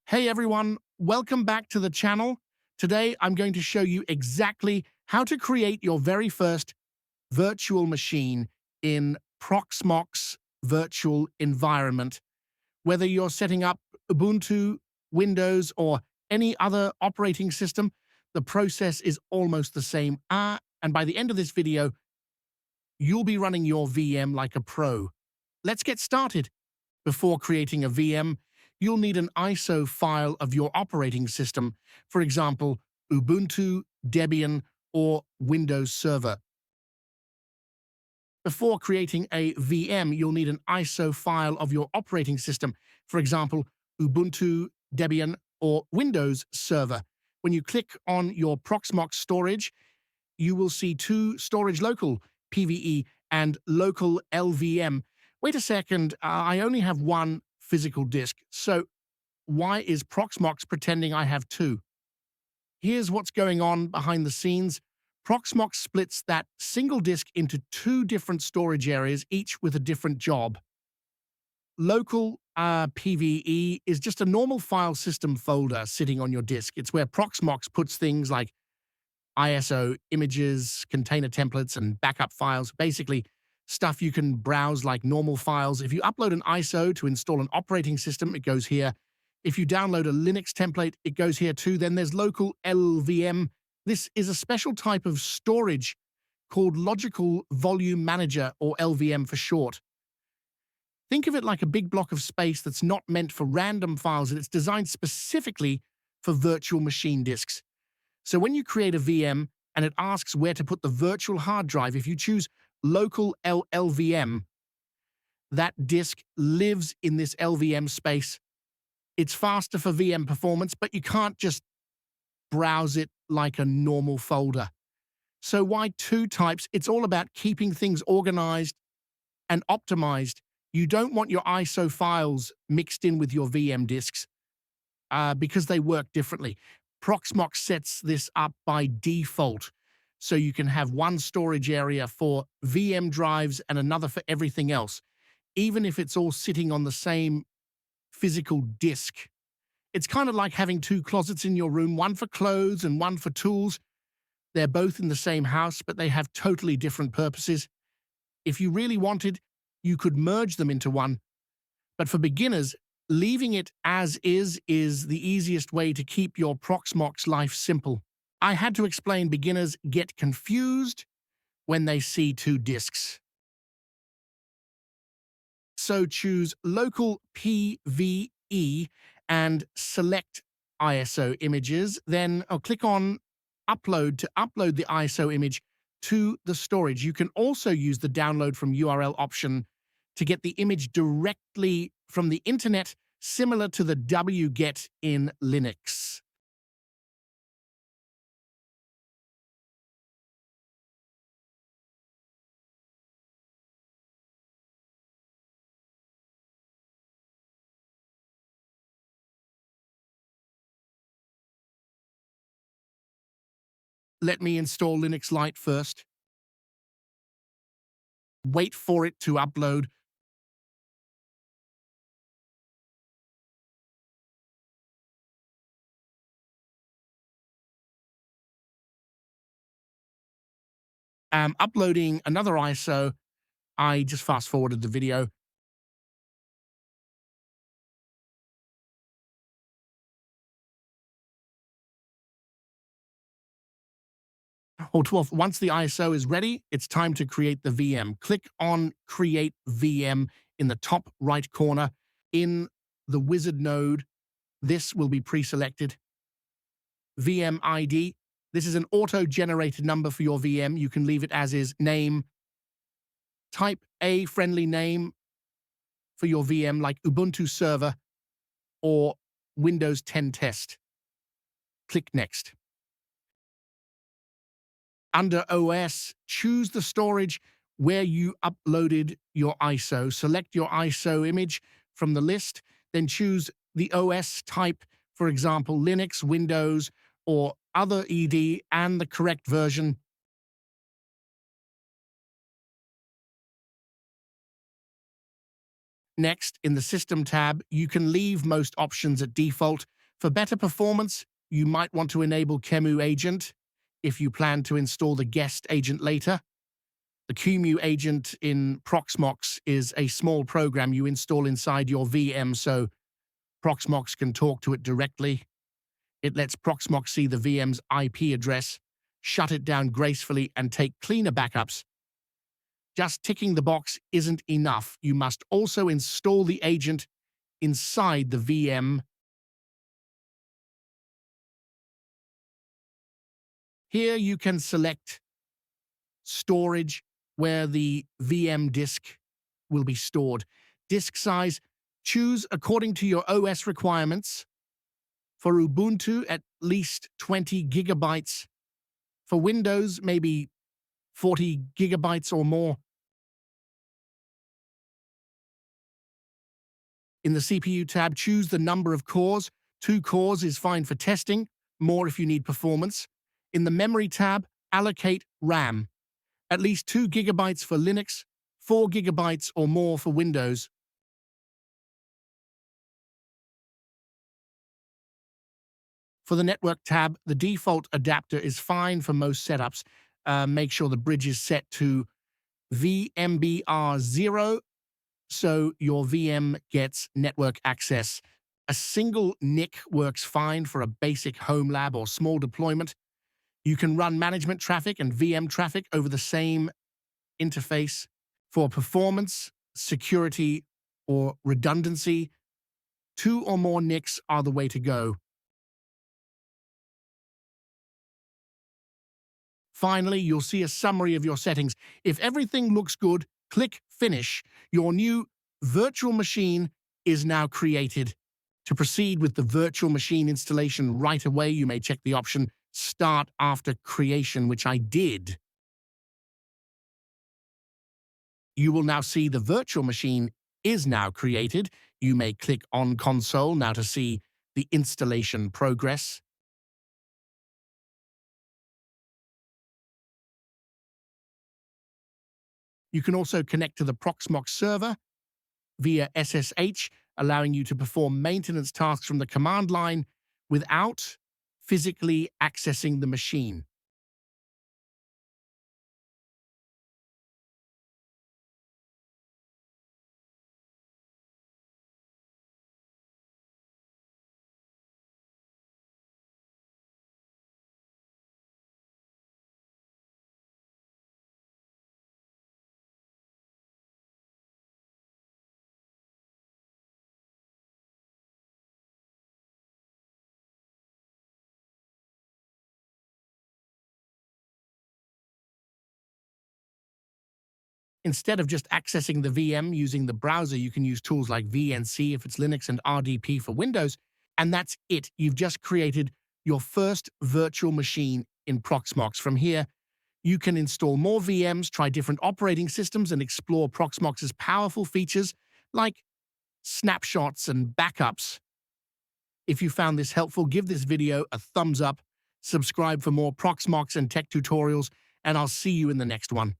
Hey everyone, welcome back to the channel. Today I'm going to show you exactly how to create your very first virtual machine in Proxmox virtual environment. Whether you're setting up Ubuntu, Windows, or any other operating system, the process is almost the same. And by the end of this video, you'll be running your VM like a pro. Let's get started. Before creating a VM, you'll need an ISO file of your operating system, for example, Ubuntu, Debian, or Windows Server. Before creating a VM, you'll need an ISO file of your operating system, for example, Ubuntu, Debian, or Windows Server. When you click on your Proxmox storage, you will see two storage local, PVE, and local LVM. Wait a second, I only have one physical disk, so why is Proxmox pretending I have two? Here's what's going on behind the scenes. Proxmox splits that single disk into two different storage areas, each with a different job. Local PVE is just a normal file system folder sitting on your disk. It's where Proxmox puts things like ISO images, container templates, and backup files. Basically, stuff you can browse like normal files. If you upload an ISO to install an operating system, it goes here. If you download a Linux template, it goes here too. Then there's local LVM. This is a special type of storage called Logical Volume Manager, or LVM for short. Think of it like a big block of space that's not meant for random files, and it's designed specifically for virtual machine disks. So when you create a VM and it asks where to put the virtual hard drive, if you choose local LVM, that disk lives in this LVM space. It's faster for VM performance, but you can't just browse it like a normal folder. So why two types? It's all about keeping things organized and optimized. You don't want your ISO files mixed in with your VM disks because they work differently. Proxmox sets this up by default, so you can have one storage area for VM drives and another for everything else, even if it's all sitting on the same physical disk. It's kind of like having two closets in your room, one for clothes and one for tools. They're both in the same house, but they have totally different purposes. If you really wanted, you could merge them into one. But for beginners, leaving it as is the easiest way to keep your Proxmox life simple. I had to explain beginners get confused when they see two disks. So choose local PVE and select ISO images. Then click on upload to upload the ISO image to the storage. You can also use the download from URL option to get the image directly from the internet, similar to the wget in Linux. Let me install Linux Lite first. Wait for it to upload. Uploading another ISO. I just fast forwarded the video. Once the ISO is ready, it's time to create the VM. Click on Create VM in the top right corner. In the wizard node, this will be pre-selected. VM ID. This is an auto-generated number for your VM. You can leave it as is. Name. Type a friendly name for your VM, like Ubuntu Server or Windows 10 Test. Click Next. Under OS, choose the storage where you uploaded your ISO. Select your ISO image from the list, then choose the OS type, for example, Linux, Windows, or other ED, and the correct version. Next, in the System tab, you can leave most options at default. For better performance, you might want to enable QEMU agent if you plan to install the guest agent later. The QEMU agent in Proxmox is a small program you install inside your VM so Proxmox can talk to it directly. It lets Proxmox see the VM's IP address, shut it down gracefully, and take cleaner backups. Just ticking the box isn't enough. You must also install the agent inside the VM. Here you can select storage where the VM disk will be stored. Disk size, choose according to your OS requirements. For Ubuntu, at least 20 gigabytes. For Windows, maybe 40 gigabytes or more. In the CPU tab, choose the number of cores. 2 cores is fine for testing, more if you need performance. In the Memory tab, allocate RAM. At least 2 gigabytes for Linux, 4 gigabytes or more for Windows. For the Network tab, the default adapter is fine for most setups. Make sure the bridge is set to VMBR0 so your VM gets network access. A single NIC works fine for a basic home lab or small deployment. You can run management traffic and VM traffic over the same interface. For performance, security, or redundancy, 2 or more NICs are the way to go. Finally, you'll see a summary of your settings. If everything looks good, click Finish. Your new virtual machine is now created. To proceed with the virtual machine installation right away, you may check the option Start After Creation, which I did. You will now see the virtual machine is now created. You may click on Console now to see the installation progress. You can also connect to the Proxmox server via SSH, allowing you to perform maintenance tasks from the command line without physically accessing the machine. Instead of just accessing the VM using the browser, you can use tools like VNC if it's Linux and RDP for Windows. And that's it. You've just created your first virtual machine in Proxmox. From here, you can install more VMs, try different operating systems, and explore Proxmox's powerful features like snapshots and backups. If you found this helpful, give this video a thumbs up, subscribe for more Proxmox and tech tutorials, and I'll see you in the next one.